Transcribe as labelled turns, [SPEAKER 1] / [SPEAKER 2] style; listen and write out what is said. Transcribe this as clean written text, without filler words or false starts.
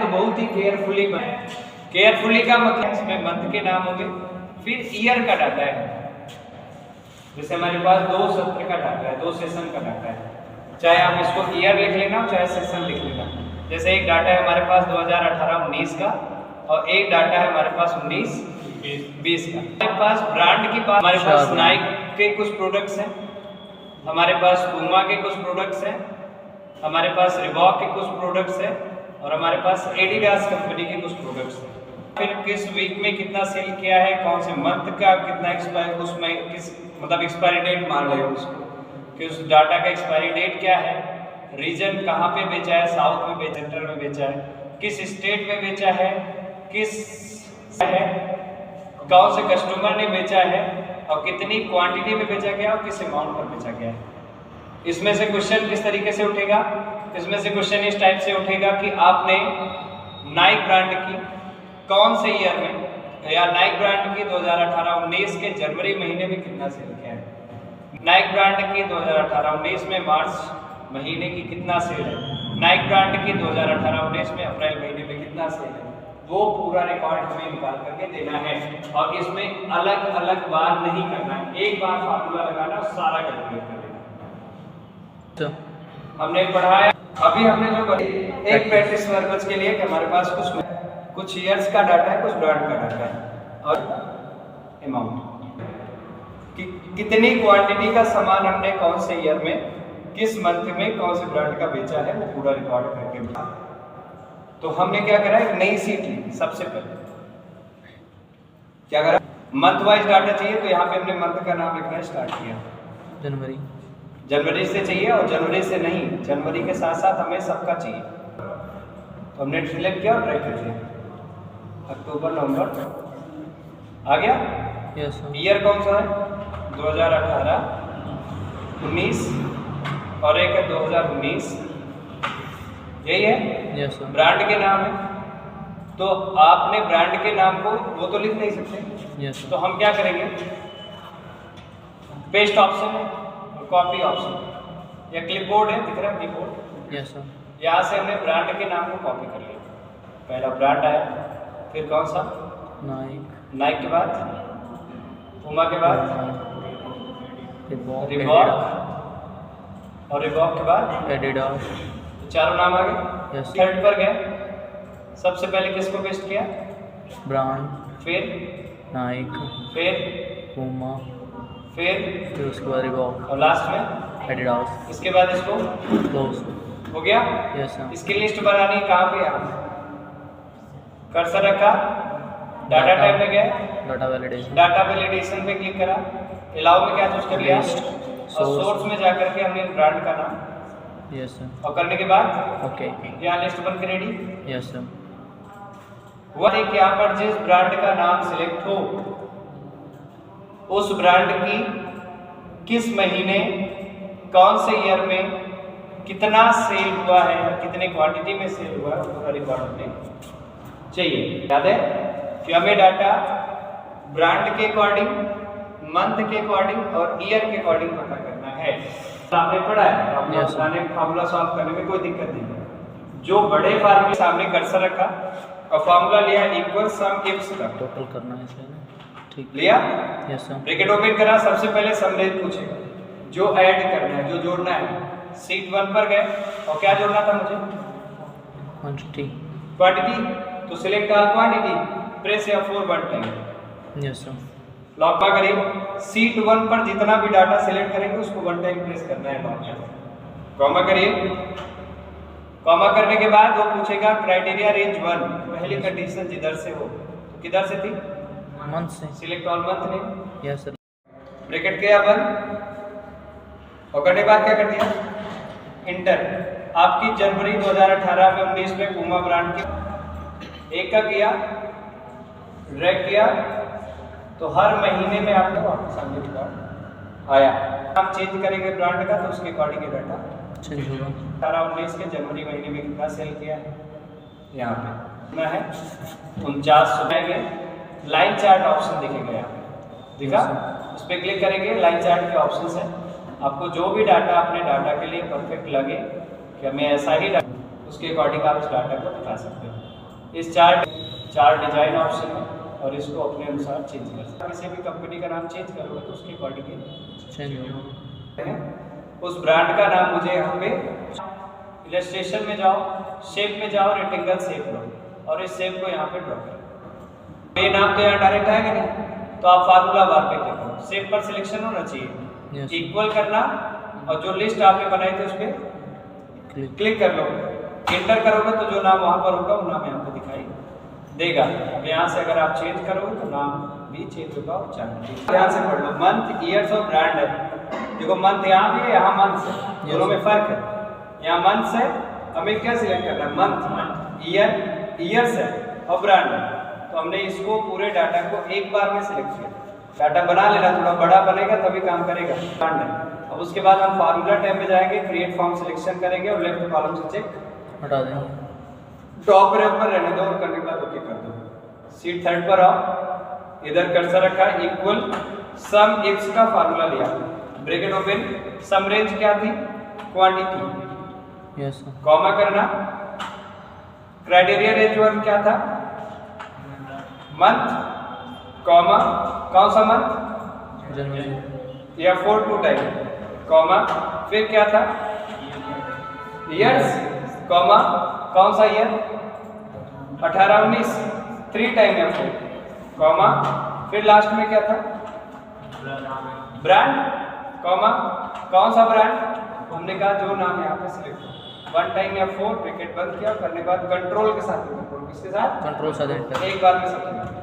[SPEAKER 1] तो बहुत ही केयरफुली बनाए। केयरफुली का मतलब इसमें मंथ के नाम होंगे, फिर ईयर का डाटा है। जैसे हमारे पास 2 सत्र का डाटा है, 2 सेशन का डाटा है, चाहे आप इसको ईयर लिख लेना चाहे सेशन लिख लेना। जैसे एक डाटा है हमारे पास 2018-19 का और एक डाटा है हमारे पास 19-20 का। हमारे पास ब्रांड की बात, हमारे पास नाइक के कुछ प्रोडक्ट्स हैं, हमारे पास पूमा के कुछ प्रोडक्ट्स हैं, हमारे पास रिबॉक के कुछ प्रोडक्ट्स हैं और हमारे पास एडिडास कंपनी के कुछ प्रोडक्ट्स हैं। फिर किस वीक में कितना सेल किया है, कौन से मंथ का कितना एक्सपायर, उसमें किस मतलब एक्सपायरी डेट मान लें उसको कि उस डाटा का एक्सपायरी डेट क्या है, रीजन कहाँ पे बेचा है, साउथ में बेचा, सेंट्रल में बेचा है, किस स्टेट में बेचा है, किस है, कौन से कस्टमर ने बेचा है और कितनी क्वांटिटी में बेचा गया और किस अमाउंट पर बेचा गया है। इसमें से क्वेश्चन किस तरीके से उठेगा, इसमें से क्वेश्चन इस टाइप से उठेगा कि आपने नाइक ब्रांड की कौन से ईयर में, या नाइक ब्रांड की 2018-19 के जनवरी महीने में कितना सेल किया है, नाइक ब्रांड की 2018-19 में मार्च महीने की कितना सेल है, नाइक ब्रांड की 2018-19 में अप्रैल महीने में कितना सेल है, वो पूरा रिकॉर्ड हमें निकाल करके देना है। और इसमें अलग अलग बार नहीं करना है, एक बार फार्मूला लगाना और सारा कैलकुलेट कर देना। तो हमने पढ़ाया, अभी हमने जो एक प्रैक्टिस पर्पस के लिए कि हमारे पास कुछ ईयर्स का डाटा है, कुछ ब्रांड का डाटा है और अमाउंट कि कितनी क्वांटिटी का सामान हमने कौन से ईयर में, किस मंथ में कौन से ब्रांड का बेचा है, वो पूरा रिकॉर्ड करके। तो हमने क्या करा, एक नई सीट ली। सबसे पहले क्या करा, मंथ वाइज डाटा चाहिए तो यहाँ पे हमने मंथ का नाम लिखना स्टार्ट किया। जनवरी से चाहिए और जनवरी से नहीं, जनवरी के साथ साथ हमें सबका चाहिए। तो हमने सिलेक्ट किया और ट्राई कर लिया, अक्टूबर नवंबर आ गया।
[SPEAKER 2] Yes sir.
[SPEAKER 1] ईयर कौन सा है, 2018, 19 और एक है 2019, यही है।
[SPEAKER 2] Yes sir.
[SPEAKER 1] ब्रांड के नाम है तो आपने ब्रांड के नाम को वो तो लिख नहीं सकते।
[SPEAKER 2] Yes sir.
[SPEAKER 1] तो हम क्या करेंगे, पेस्ट ऑप्शन है और कॉपी ऑप्शन, या क्लिपबोर्ड है, दिख रहा है क्लिपबोर्ड।
[SPEAKER 2] Yes sir.
[SPEAKER 1] यहाँ से हमने ब्रांड के नाम को कॉपी कर लिया। पहला ब्रांड आया, फिर कौन सा,
[SPEAKER 2] नाइक,
[SPEAKER 1] नाइक के बाद पूमा के बाद
[SPEAKER 2] रिबॉक
[SPEAKER 1] और रिबॉक के बाद
[SPEAKER 2] एडिडास।
[SPEAKER 1] तो चारों नाम आ गए।
[SPEAKER 2] यस।
[SPEAKER 1] थर्ड पर गए, सबसे पहले किसको पेस्ट किया,
[SPEAKER 2] ब्रांड,
[SPEAKER 1] फिर
[SPEAKER 2] नाइक,
[SPEAKER 1] फिर
[SPEAKER 2] पूमा,
[SPEAKER 1] फिर
[SPEAKER 2] उसके बाद रिबॉक
[SPEAKER 1] और लास्ट में
[SPEAKER 2] एडिडास।
[SPEAKER 1] इसके बाद इसको
[SPEAKER 2] क्लोज।
[SPEAKER 1] हो गया।
[SPEAKER 2] Yes sir.
[SPEAKER 1] इसकी लिस्ट बनानी कहाँ पे, यहाँ कर्सर रखा, डाटा टाइप में गए,
[SPEAKER 2] डाटा वैलिडेशन,
[SPEAKER 1] डाटा वैलिडेशन पे क्लिक करा, अलाउ में क्या चूज कर लिया, और सोर्स में जाकर के हमने ब्रांड का नाम।
[SPEAKER 2] Yes sir.
[SPEAKER 1] और करने के बाद
[SPEAKER 2] ओके।
[SPEAKER 1] यहाँ लिस्ट बन के रेडी।
[SPEAKER 2] Yes sir.
[SPEAKER 1] हुआ कि यहाँ पर जिस ब्रांड का नाम सिलेक्ट हो उस ब्रांड की किस महीने कौन से ईयर में कितना सेल हुआ है, कितने क्वांटिटी में सेल हुआ है, पूरा रिकॉर्ड हमें चाहिए। याद है कि हमें डाटा ब्रांड के अकॉर्डिंग, मंथ के अकॉर्डिंग और ईयर के अकॉर्डिंग पता करना है। आपने पढ़ा है, आपने फार्मूला सॉल्व करने में कोई दिक्कत नहीं है। जो बड़े फार्मूले सामने कर्सर रखा और फार्मूला लिया इक्वल सम इफ्स का,
[SPEAKER 2] टोटल करना है सर, ठीक
[SPEAKER 1] लिया।
[SPEAKER 2] Yes sir.
[SPEAKER 1] ब्रैकेट ओपन करा, सबसे पहले समरेट पूछेगा, जो ऐड करना है, जो जोड़ना है। सीट 1 पर गए और क्या जोड़ना था मुझे, क्वांटिटी, तो select all quantity, press F4 one time.
[SPEAKER 2] Yes sir.
[SPEAKER 1] Lock पा करिए, सीट 1 पर जितना भी डाटा सिलेक्ट करेंगे उसको वन टाइम प्रेस करना है लॉक। कॉमा करिए, कॉमा करने के बाद वो पूछेगा क्राइटेरिया रेंज 1, पहली कंडीशन जिधर से हो, तो किधर से थी,
[SPEAKER 2] मंथ से।
[SPEAKER 1] सिलेक्ट ऑल मंथ ने।
[SPEAKER 2] Yes sir.
[SPEAKER 1] ब्रैकेट किया बंद और करने के बाद क्या कर दिया, इंटर। आपकी जनवरी 2018 में 19 में पूमा ब्रांड की एक का किया, ड्रैग किया तो हर महीने में आपको वापस सामने रिकॉर्ड आया। आप चेंज करेंगे ब्रांड का तो उसके अकॉर्डिंग डाटा
[SPEAKER 2] चेंज होगा।
[SPEAKER 1] 18-19 के जनवरी महीने में कितना सेल किया है, यहाँ पे कितना है, 49 सुबह लाइन चार्ट ऑप्शन दिखेगा यहाँ पे, दिखा, उस पर क्लिक करेंगे, लाइन चार्ट के ऑप्शन है। आपको जो भी डाटा अपने डाटा के लिए परफेक्ट लगे कि हमें ऐसा ही डाटा, उसके अकॉर्डिंग आप इस डाटा को दिखा सकते हो। इस चार डिजाइन ऑप्शन है और इसको अपने अनुसार चेंज कर सकते हो। किसी भी कंपनी का नाम चेंज करोगे तो उसके अकॉर्डिंग
[SPEAKER 2] चेंज होगा।
[SPEAKER 1] उस ब्रांड का नाम मुझे यहाँ पे इलस्ट्रेशन में जाओ, शेप में जाओ, रेक्टेंगल शेप लो और इस शेप को यहाँ पे ड्रॉ करो। ये नाम तो यहाँ डायरेक्ट आएगा नहीं, तो आप फार्मूला बार पे क्लिक करो, शेप पर सिलेक्शन होना चाहिए, इक्वल करना और जो लिस्ट आपने बनाई थी उस पर क्लिक कर लो। एंटर करोगे तो जो नाम वहाँ पर होगा वो नाम यहाँ पे दिखाई देगा। अब यहाँ से अगर आप चेंज करोगे तो नाम भी चेंज होगा और चैनल। ध्यान से पढ़ लो, मंथ, ईयर्स और ब्रांड है। देखो मंथ यहाँ भी है, यहाँ मंथ है, दोनों में फर्क है। यहाँ मंथ है, हमें क्या सिलेक्ट करना है? मंथ, ईयर्स है और ब्रांड है। तो हमने इसको पूरे डाटा को एक बार में सिलेक्ट किया। डाटा बना लेना, थोड़ा बड़ा बनेगा तभी काम करेगा। ब्रांड है। अब उसके बाद हम फार्मूला टैब में जाएंगे, क्रिएट फॉर्म सिलेक्शन करेंगे और लेफ्ट कॉलम से चेक
[SPEAKER 2] हटा देंगे।
[SPEAKER 1] टॉप रे ऊपर रहने दो और करने के बाद ओके कर दो। शीट 3 पर आओ, इधर कर्सर रखा, इक्वल सम एक्स का फार्मूला लिया, ब्रैकेट ओपन, सम रेंज क्या थी? Quantity,
[SPEAKER 2] yes sir.
[SPEAKER 1] कॉमा करना, क्राइटेरिया रेंज 1 क्या था? मंथ, कॉमा, कौन सा मंथ?
[SPEAKER 2] जनवरी।
[SPEAKER 1] या 4 2 टाइम, कॉमा, फिर क्या था? ईयर्स, कॉमा, कौन सा ईयर? 18 19, 3 टाइम या 4, कॉमा, फिर लास्ट में क्या था? ब्रांड, कॉमा, कौन सा ब्रांड? हमने कहा जो नाम यहाँ पे सिलेक्ट हो। 1 टाइम या 4, ब्रैकेट बंद किया, करने के बाद कंट्रोल के साथ, कंट्रोल किसके साथ?
[SPEAKER 2] कंट्रोल से
[SPEAKER 1] एक बार में सब